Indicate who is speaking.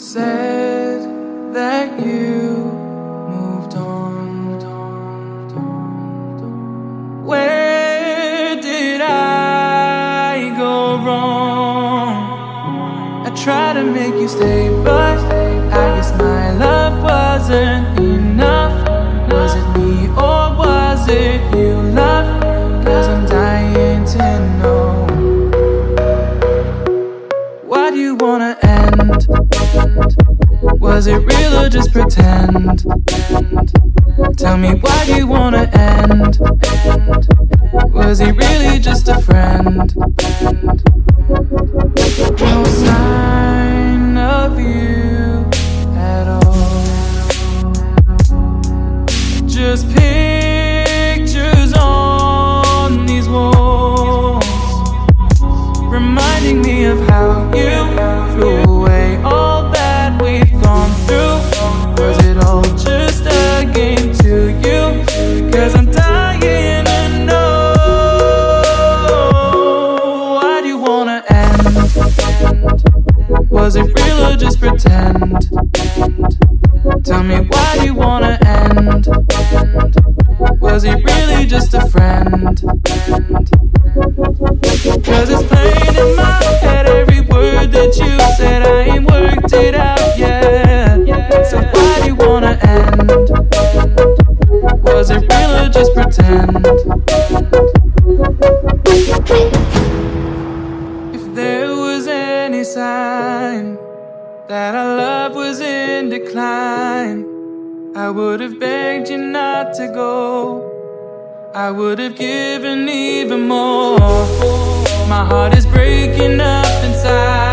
Speaker 1: said that you moved on. Where did I go wrong? I tried to make you stay, but I guess my love wasn't enough. Was it me or was it you, love? 'Cause I'm dying to know. Why do you wanna end? Was it real or just pretend? Tell me, why do you wanna end? Was he really just a friend? No sign of you at all. Just pictures on these walls, reminding me of how you threw away all that we've gone through. Was it all just a game to you? 'Cause I'm dying to know. Why do you wanna end? Was it real or just pretend? Tell me, why do you wanna end? Was he really just a friend? 'Cause it's plain in my head, every word that you said, I ain't worked it out yet. So why do you wanna end? Was it real or just pretend? If there was any sign that our love was in decline, I would have begged you not to go. I would have given even more. My heart is breaking up inside.